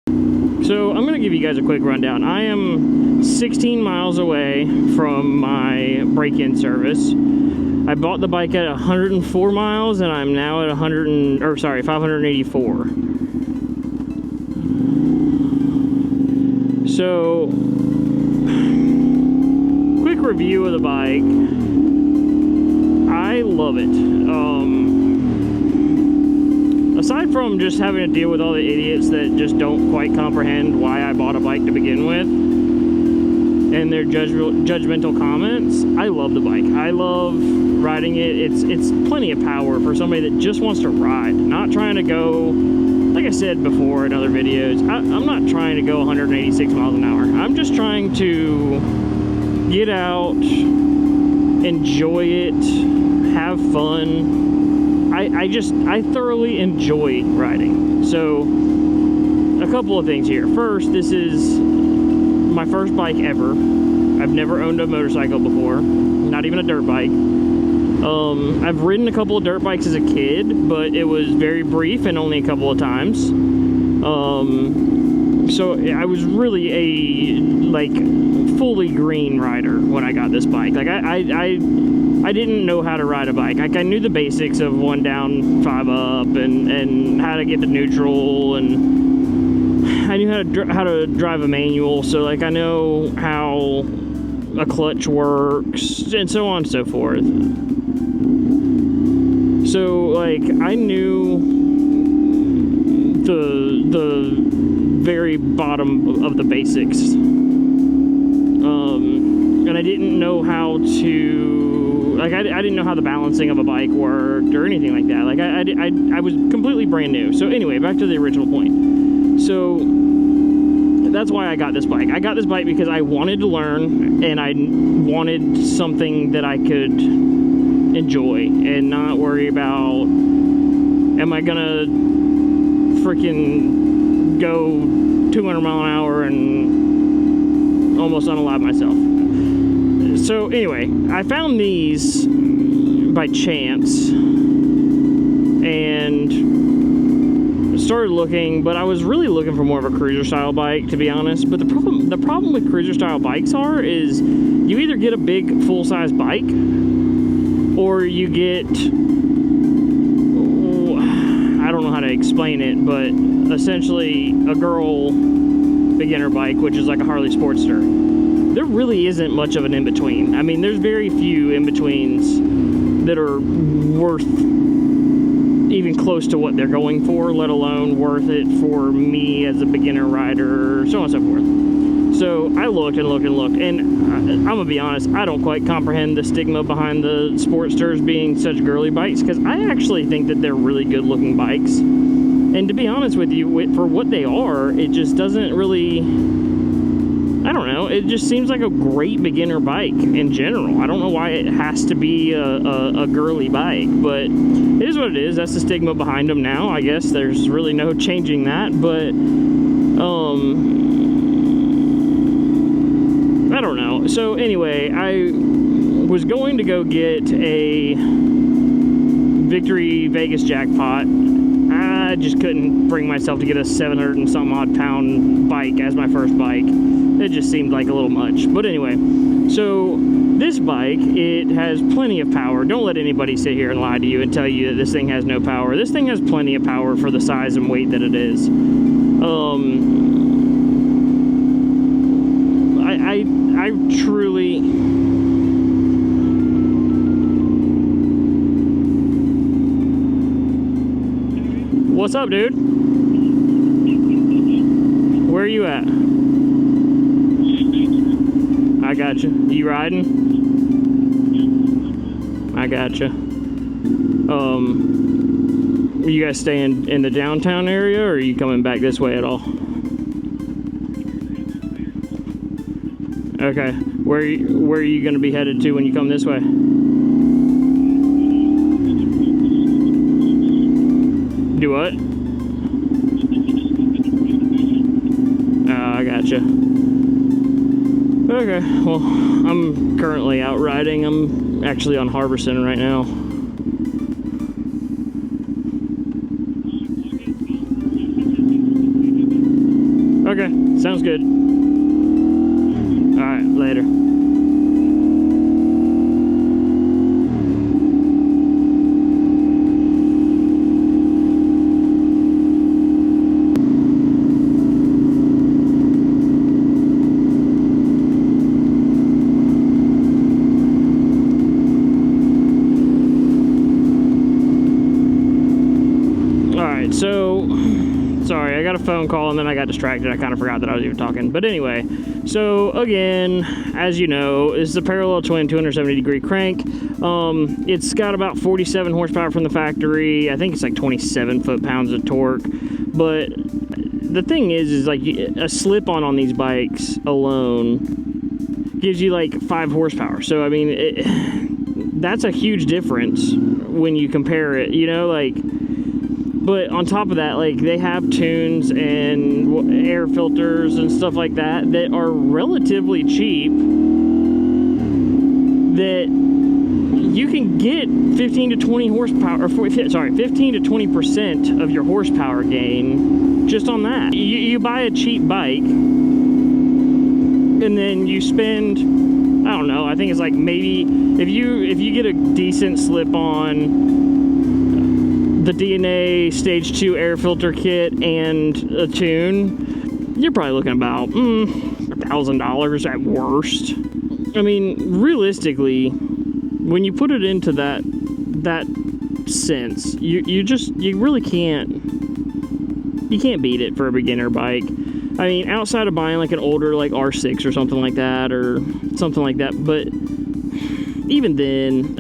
So I'm going to give you guys a quick rundown. I am 16 miles away from my break-in service. I bought the bike at 104 miles and I'm now at 584. So, quick review of the bike. I love it. Aside from just having to deal with all the idiots that just don't quite comprehend why I bought a bike to begin with and their judgmental comments, I love the bike. I love riding it. It's plenty of power for somebody that just wants to ride, not trying to go, like I said before in other videos, I'm not trying to go 186 miles an hour. I'm just trying to get out, enjoy it, have fun. I thoroughly enjoy riding. So, a couple of things here. First, this is my first bike ever. I've never owned a motorcycle before, not even a dirt bike. I've ridden a couple of dirt bikes as a kid, but it was very brief and only a couple of times. So I was really a, like, fully green rider when I got this bike. Like, I didn't know how to ride a bike. Like, I knew the basics of 1 down, 5 up, and how to get to neutral, and I knew how to drive a manual. So, like, I know how a clutch works, and so on and so forth. So, like, I knew the very bottom of the basics. And I didn't know how to, like, I didn't know how the balancing of a bike worked or anything like that. Like, I was completely brand new. So anyway, back to the original point. So that's why I got this bike. I got this bike because I wanted to learn, and I wanted something that I could enjoy and not worry about, am I gonna freaking go 200 mile an hour and almost unalive myself. So anyway, I found these by chance and started looking, but I was really looking for more of a cruiser style bike, to be honest. But the problem with cruiser style bikes is you either get a big full-size bike or you get, I don't know how to explain it, but essentially a girl beginner bike, which is like a Harley Sportster. There really isn't much of an in-between. I mean, there's very few in-betweens that are worth even close to what they're going for, let alone worth it for me as a beginner rider, so on and so forth. So I looked and looked and looked, and I'm gonna be honest, I don't quite comprehend the stigma behind the Sportsters being such girly bikes, because I actually think that they're really good looking bikes. And to be honest with you, for what they are, it just doesn't really, I don't know, it just seems like a great beginner bike in general. I don't know why it has to be a girly bike, but it is what it is. That's the stigma behind them now. I guess there's really no changing that, but I don't know. So anyway, I was going to go get a Victory Vegas Jackpot. I just couldn't bring myself to get a 700 and some odd pound bike as my first bike. It just seemed like a little much. But anyway, so this bike, it has plenty of power. Don't let anybody sit here and lie to you and tell you that this thing has no power. This thing has plenty of power for the size and weight that it is. I truly... What's up, dude? Where are you at? I got you. You riding? I got you. Are you guys staying in the downtown area, or are you coming back this way at all? Okay. Where are you going to be headed to when you come this way? Do what? I gotcha. Okay, well, I'm currently out riding. I'm actually on Harbor Center right now. Okay, sounds good. All right, later. So, sorry, I got a phone call and then I got distracted. I kind of forgot that I was even talking. But anyway, so again, as you know, this is a parallel twin 270-degree crank. It's got about 47 horsepower from the factory. I think it's like 27 foot-pounds of torque. But the thing is like a slip-on on these bikes alone gives you like 5 horsepower. So, I mean, that's a huge difference when you compare it, you know, like... But on top of that, like, they have tunes and air filters and stuff like that that are relatively cheap, that you can get 15 to 20 horsepower, or 15 to 20% of your horsepower gain just on that. You buy a cheap bike, and then you spend, I don't know, I think it's like maybe, if you get a decent slip-on, the DNA Stage 2 air filter kit and a tune, you're probably looking about $1,000 at worst. I mean, realistically, when you put it into that sense, you really can't beat it for a beginner bike. I mean, outside of buying like an older like R6 or something like that, but even then,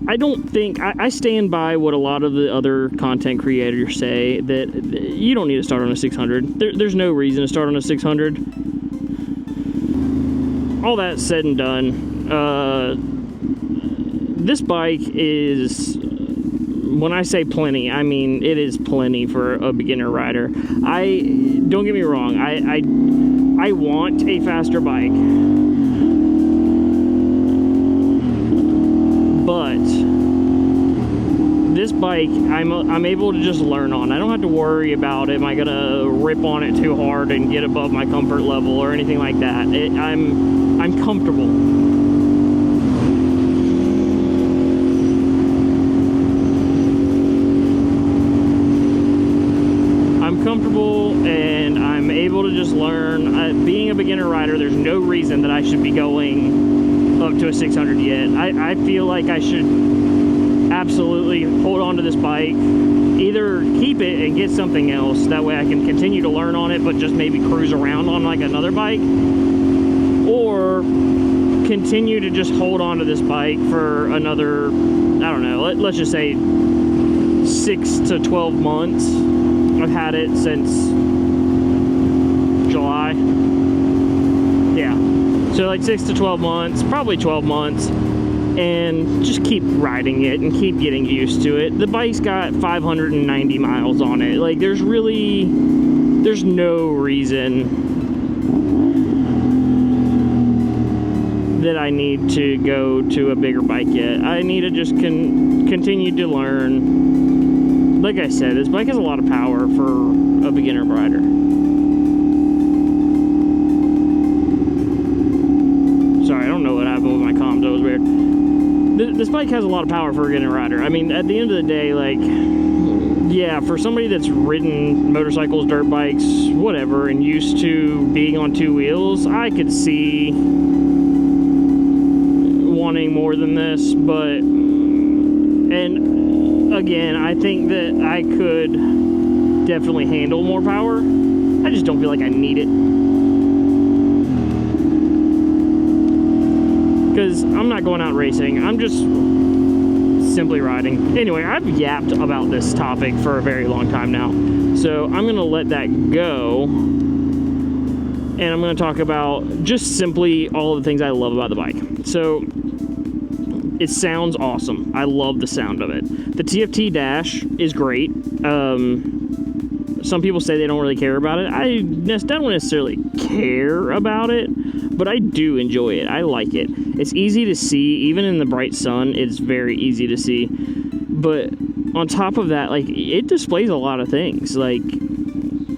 I don't think, I stand by what a lot of the other content creators say, that you don't need to start on a 600. There's no reason to start on a 600. All that said and done, this bike is, when I say plenty, I mean it is plenty for a beginner rider. Don't get me wrong, I want a faster bike. But this bike, I'm able to just learn on. I don't have to worry about, am I gonna rip on it too hard and get above my comfort level or anything like that. I'm comfortable. I'm comfortable and I'm able to just learn. Being a beginner rider, there's no reason that I should be going up to a 600 yet. I feel like I should absolutely hold on to this bike, either keep it and get something else, that way I can continue to learn on it but just maybe cruise around on like another bike, or continue to just hold on to this bike for another, I don't know, let's just say 6 to 12 months. I've had it since July. Yeah. So like 6 to 12 months, probably 12 months, and just keep riding it and keep getting used to it. The bike's got 590 miles on it. Like, there's no reason that I need to go to a bigger bike yet. I need to just continue to learn. Like I said, this bike has a lot of power for a beginner rider. Sorry, I don't know what happened with my comms. That was weird. This bike has a lot of power for a beginner rider. I mean, at the end of the day, like, yeah, for somebody that's ridden motorcycles, dirt bikes, whatever, and used to being on 2 wheels, I could see wanting more than this, but, and again, I think that I could definitely handle more power. I just don't feel like I need it. Because I'm not going out racing, I'm just simply riding. Anyway, I've yapped about this topic for a very long time now, so I'm going to let that go, and I'm going to talk about just simply all of the things I love about the bike. So, it sounds awesome. I love the sound of it. The TFT dash is great. Some people say they don't really care about it. I don't necessarily care about it, but I do enjoy it. I like it. It's easy to see, even in the bright sun, it's very easy to see. But on top of that, like, it displays a lot of things. Like,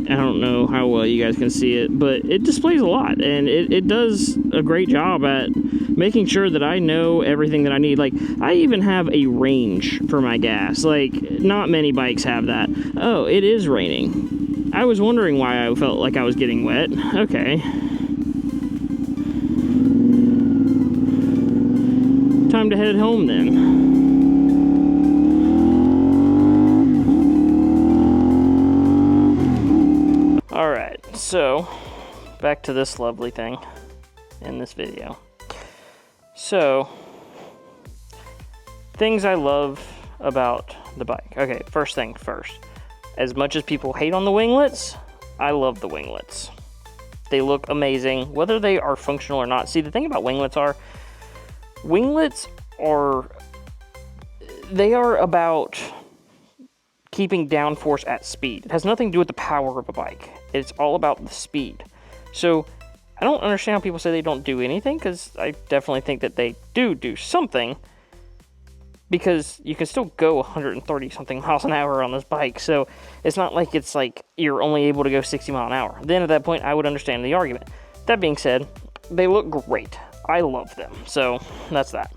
I don't know how well you guys can see it, but it displays a lot, and it does a great job at making sure that I know everything that I need. Like, I even have a range for my gas. Like, not many bikes have that. Oh, it is raining. I was wondering why I felt like I was getting wet. Okay. Time to head home then. Alright, so back to this lovely thing in this video. So, things I love about the bike. Okay, first thing first. As much as people hate on the winglets, I love the winglets. They look amazing, whether they are functional or not. See, the thing about winglets are they are about keeping downforce at speed. It has nothing to do with the power of a bike. It's all about the speed. So I don't understand how people say they don't do anything, because I definitely think that they do something, because you can still go 130 something miles an hour on this bike. So it's not like it's like you're only able to go 60 miles an hour. Then at that point, I would understand the argument. That being said, they look great. I love them. So that's that.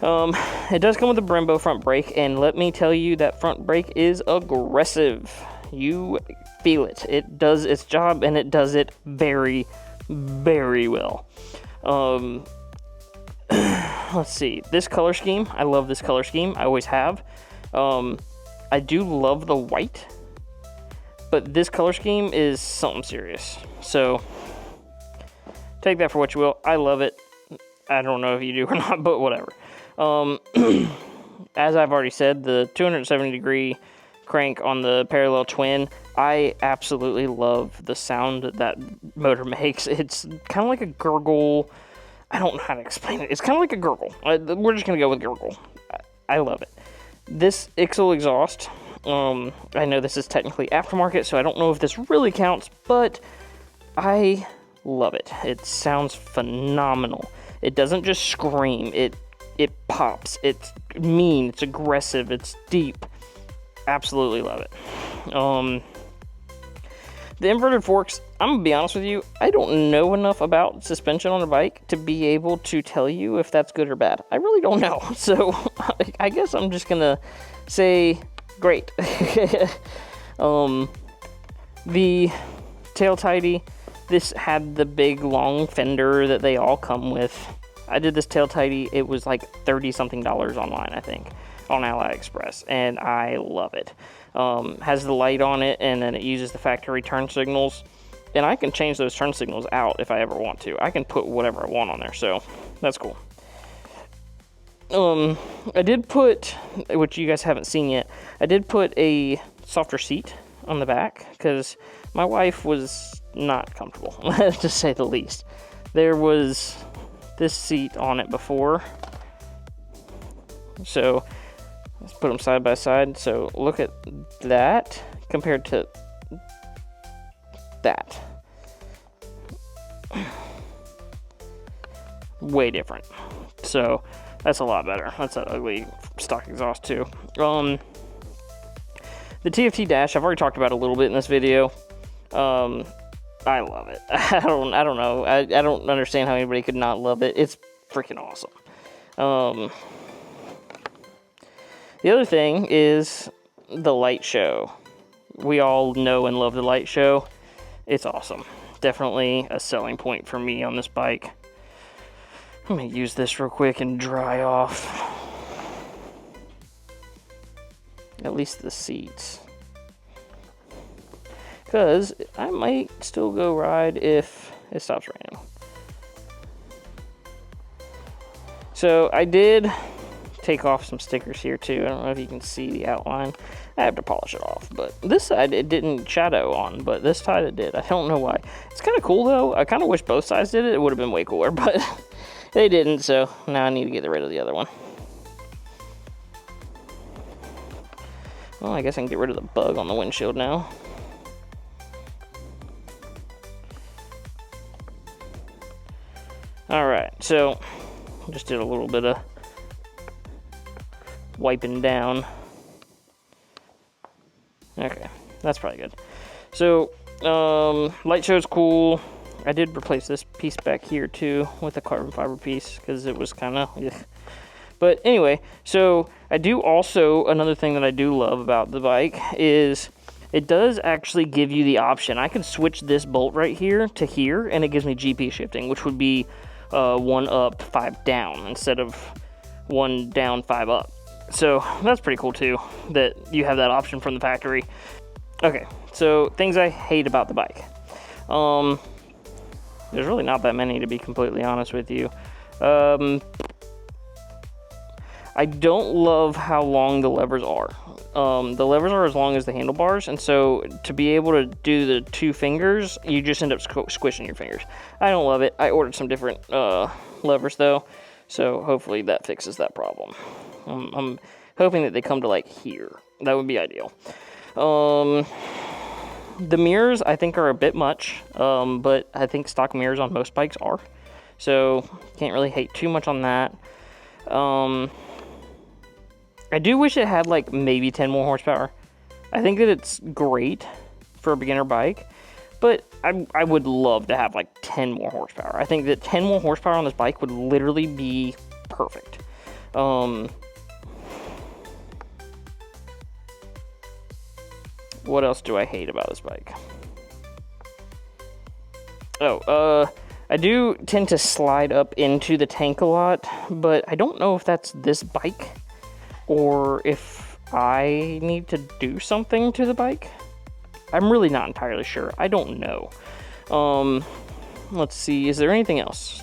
It does come with a Brembo front brake, and let me tell you, that front brake is aggressive. You feel it. It does its job, and it does it very, very well. Let's see. This color scheme, I love this color scheme. I always have. I do love the white, but this color scheme is something serious. So take that for what you will. I love it. I don't know if you do or not, but whatever. As I've already said, the 270-degree crank on the parallel twin, I absolutely love the sound that motor makes. It's kind of like a gurgle. I don't know how to explain it. It's kind of like a gurgle. We're just going to go with gurgle. I love it. This IXL exhaust, I know this is technically aftermarket, so I don't know if this really counts, but I love it. It sounds phenomenal. It doesn't just scream. It pops. It's mean. It's aggressive. It's deep. Absolutely love it. The inverted forks, I'm going to be honest with you, I don't know enough about suspension on a bike to be able to tell you if that's good or bad. I really don't know. So I guess I'm just going to say great. The tail tidy, this had the big long fender that they all come with. I did this tail tidy, it was like $30-something online, I think, on AliExpress, and I love it. Has the light on it, and then it uses the factory turn signals, and I can change those turn signals out if I ever want to. I can put whatever I want on there, so that's cool. I did put, which you guys haven't seen yet, I did put a softer seat on the back, because my wife was not comfortable, to say the least. There was this seat on it before, so let's put them side by side. So look at that compared to that. Way different. So that's a lot better. That's an ugly stock exhaust too. The TFT dash, I've already talked about a little bit in this video. I love it. I don't know. I don't understand how anybody could not love it. It's freaking awesome. The other thing is the light show. We all know and love the light show. It's awesome. Definitely a selling point for me on this bike. Let me use this real quick and dry off at least the seats, because I might still go ride if it stops raining. So I did take off some stickers here too. I don't know if you can see the outline. I have to polish it off, but this side it didn't shadow on, but this side it did. I don't know why. It's kind of cool though. I kind of wish both sides did it. It would have been way cooler, but they didn't, so now I need to get rid of the other one. Well, I guess I can get rid of the bug on the windshield now. Alright, so just did a little bit of wiping down. Okay, that's probably good. So Light show's cool. I did replace this piece back here too with a carbon fiber piece because it was kind of, but anyway, so I do also, another thing that I do love about the bike is it does actually give you the option. I can switch this bolt right here to here, and it gives me GP shifting, which would be 1 up, 5 down, instead of 1 down, 5 up. So that's pretty cool too, that you have that option from the factory. Okay, so things I hate about the bike. There's really not that many, to be completely honest with you. I don't love how long the levers are. The levers are as long as the handlebars, and so to be able to do the 2 fingers, you just end up squishing your fingers. I don't love it. I ordered some different levers though, so hopefully that fixes that problem. I'm hoping that they come to like here. That would be ideal. The mirrors I think are a bit much, but I think stock mirrors on most bikes are, so can't really hate too much on that. I do wish it had like maybe 10 more horsepower. I think that it's great for a beginner bike, but I would love to have like 10 more horsepower. I think that 10 more horsepower on this bike would literally be perfect. What else do I hate about this bike? I do tend to slide up into the tank a lot, but I don't know if that's this bike or if I need to do something to the bike. I'm really not entirely sure. I don't know. Let's see, is there anything else?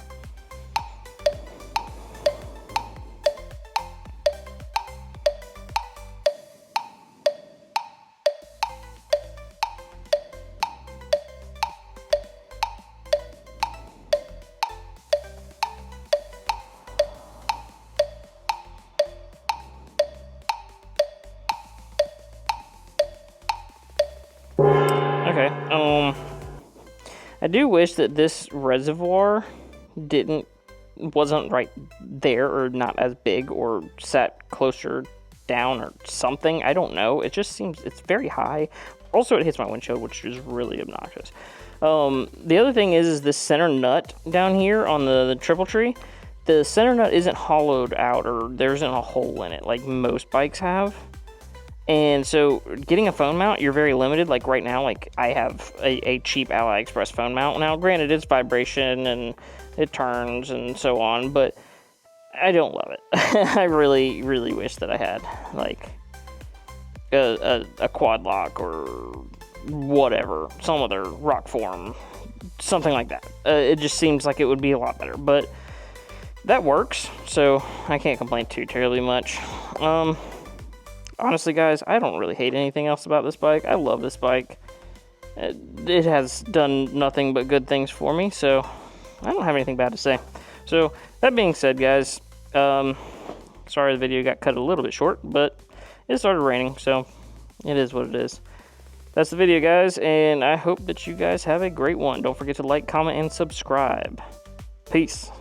Okay, I do wish that this reservoir wasn't right there, or not as big, or sat closer down or something. I don't know. It just seems, it's very high. Also, it hits my windshield, which is really obnoxious. The other thing is this center nut down here on the triple tree. The center nut isn't hollowed out, or there isn't a hole in it like most bikes have. And so getting a phone mount, you're very limited. Like right now, like I have a cheap AliExpress phone mount. Now, granted, it's vibration and it turns and so on, but I don't love it. I really, really wish that I had like a quad lock or whatever, some other rock form, something like that. It just seems like it would be a lot better, but that works, so I can't complain too terribly much. Honestly, guys, I don't really hate anything else about this bike. I love this bike. It has done nothing but good things for me, so I don't have anything bad to say. So, that being said, guys, sorry the video got cut a little bit short, but it started raining, so it is what it is. That's the video, guys, and I hope that you guys have a great one. Don't forget to like, comment, and subscribe. Peace.